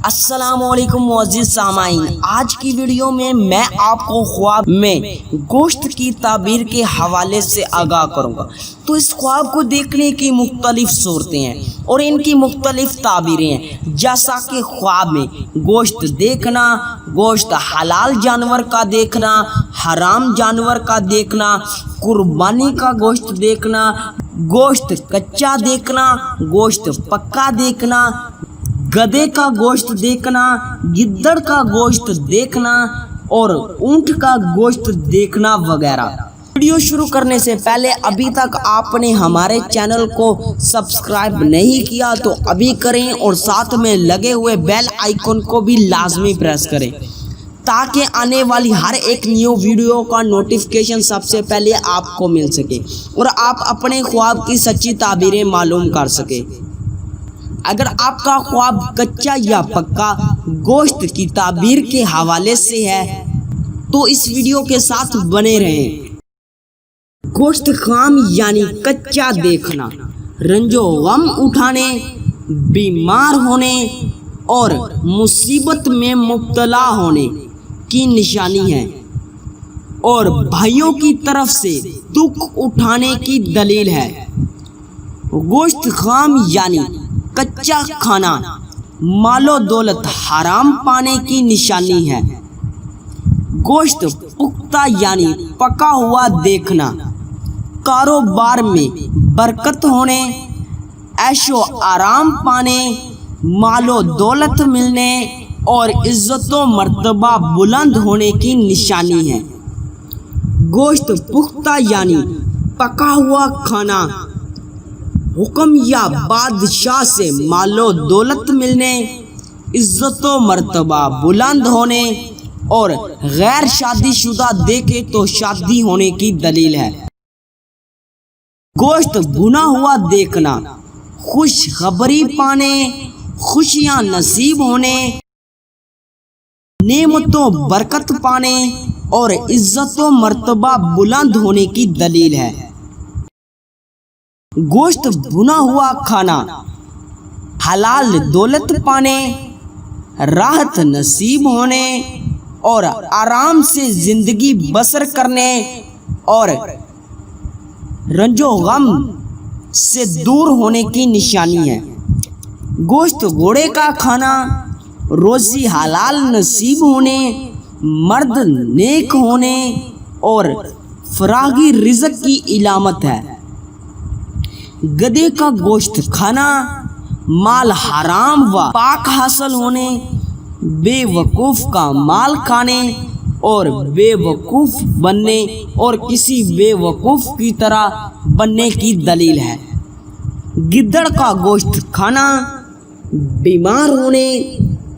السلام علیکم معزز سامعین، آج کی ویڈیو میں آپ کو خواب میں گوشت کی تعبیر کے حوالے سے آگاہ کروں گا۔ تو اس خواب کو دیکھنے کی مختلف صورتیں ہیں اور ان کی مختلف تعبیریں ہیں، جیسا کہ خواب میں گوشت دیکھنا، گوشت حلال جانور کا دیکھنا، حرام جانور کا دیکھنا، قربانی کا گوشت دیکھنا، گوشت کچا دیکھنا، گوشت پکا دیکھنا، گدھے کا گوشت دیکھنا، گدڑ کا گوشت دیکھنا اور اونٹ کا گوشت دیکھنا وغیرہ۔ ویڈیو شروع کرنے سے پہلے ابھی تک آپ نے ہمارے چینل کو سبسکرائب نہیں کیا تو ابھی کریں اور ساتھ میں لگے ہوئے بیل آئیکن کو بھی لازمی پریس کریں تاکہ آنے والی ہر ایک نیو ویڈیو کا نوٹیفیکیشن سب سے پہلے آپ کو مل سکے اور آپ اپنے خواب کی سچی تعبیریں معلوم کر سکیں۔ اگر آپ کا خواب کچا یا پکا گوشت کی تعبیر کے حوالے سے ہے تو اس ویڈیو کے ساتھ بنے رہیں۔ گوشت خام یعنی کچا دیکھنا رنج و غم اٹھانے، بیمار ہونے اور مصیبت میں مبتلا ہونے کی نشانی ہے اور بھائیوں کی طرف سے دکھ اٹھانے کی دلیل ہے۔ گوشت خام یعنی کچا کھانا مال و دولت حرام پانے کی نشانی ہے۔ گوشت پختہ یعنی پکا ہوا دیکھنا کاروبار میں برکت ہونے، عیش و آرام پانے، مال و دولت ملنے اور عزت و مرتبہ بلند ہونے کی نشانی ہے۔ گوشت پختہ یعنی پکا ہوا کھانا حکم یا بادشاہ سے مال و دولت ملنے، عزت و مرتبہ بلند ہونے اور غیر شادی شدہ دیکھے تو شادی ہونے کی دلیل ہے۔ گوشت بھنا ہوا دیکھنا خوشخبری پانے، خوشیاں نصیب ہونے، نعمتوں برکت پانے اور عزت و مرتبہ بلند ہونے کی دلیل ہے۔ گوشت بھنا ہوا کھانا حلال دولت پانے، راحت نصیب ہونے اور آرام سے زندگی بسر کرنے اور رنج و غم سے دور ہونے کی نشانی ہے۔ گوشت گھوڑے کا کھانا روزی حلال نصیب ہونے، مرد نیک ہونے اور فراغی رزق کی علامت ہے۔ گدھے کا گوشت کھانا مال حرام و پاک حاصل ہونے، بے وقوف کا مال کھانے اور بے وقوف بننے اور کسی بے وقوف کی طرح بننے کی دلیل ہے۔ گدڑ کا گوشت کھانا بیمار ہونے،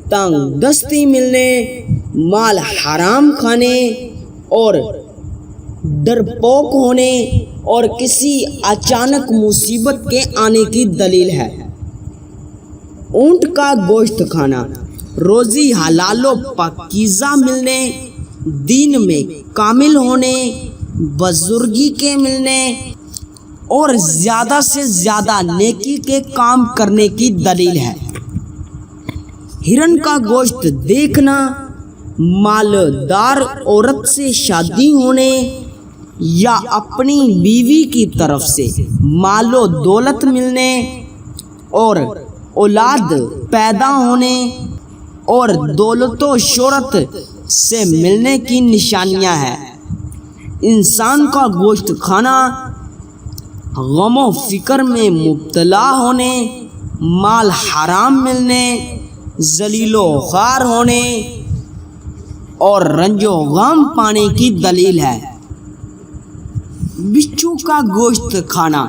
تنگ دستی ملنے، مال حرام کھانے اور ڈرپوک ہونے اور کسی اچانک مصیبت کے آنے کی دلیل ہے۔ اونٹ کا گوشت کھانا روزی حلال و پاکیزہ ملنے، دین میں کامل ہونے، بزرگی کے ملنے اور زیادہ سے زیادہ نیکی کے کام کرنے کی دلیل ہے۔ ہرن کا گوشت دیکھنا مالدار عورت سے شادی ہونے یا اپنی بیوی کی طرف سے مال و دولت ملنے اور اولاد پیدا ہونے اور دولت و شہرت سے ملنے کی نشانیاں ہیں۔ انسان کا گوشت کھانا غم و فکر میں مبتلا ہونے، مال حرام ملنے، ذلیل و خوار ہونے اور رنج و غم پانے کی دلیل ہے۔ بچھو کا گوشت کھانا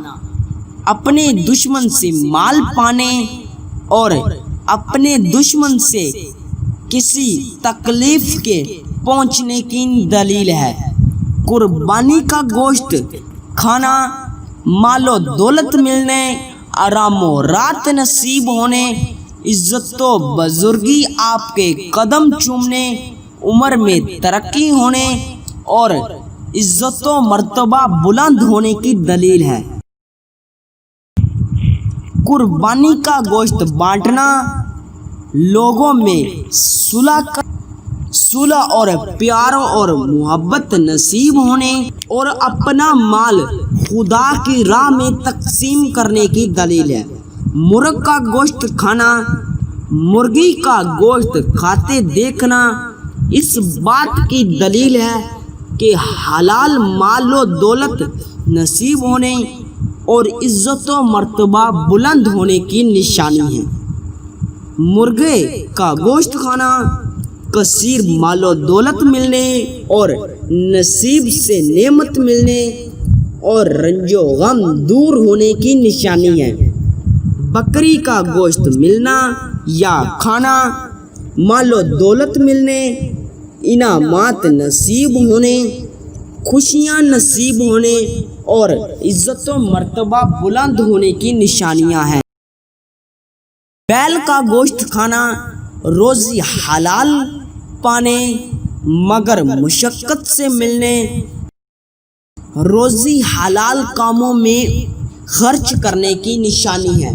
اپنے دشمن سے مال پانے اور اپنے دشمن سے کسی تکلیف کے پہنچنے کی دلیل ہے۔ قربانی کا گوشت کھانا مال و دولت ملنے، آرام و رات نصیب ہونے، عزت و بزرگی آپ کے قدم چومنے، عمر میں ترقی ہونے اور عزت و مرتبہ بلند ہونے کی دلیل ہے۔ قربانی کا گوشت بانٹنا لوگوں میں صلح اور پیار اور محبت نصیب ہونے اور اپنا مال خدا کی راہ میں تقسیم کرنے کی دلیل ہے۔ مرغ کا گوشت کھانا، مرغی کا گوشت کھاتے دیکھنا اس بات کی دلیل ہے کہ حلال مال و دولت نصیب ہونے اور عزت و مرتبہ بلند ہونے کی نشانی ہے۔ مرغے کا گوشت کھانا کثیر مال و دولت ملنے اور نصیب سے نعمت ملنے اور رنج و غم دور ہونے کی نشانی ہے۔ بکری کا گوشت ملنا یا کھانا مال و دولت ملنے، انعامات نصیب ہونے، خوشیاں نصیب ہونے اور عزت و مرتبہ بلند ہونے کی نشانیاں ہیں۔ بیل کا گوشت کھانا روزی حلال پانے مگر مشقت سے ملنے، روزی حلال کاموں میں خرچ کرنے کی نشانی ہے۔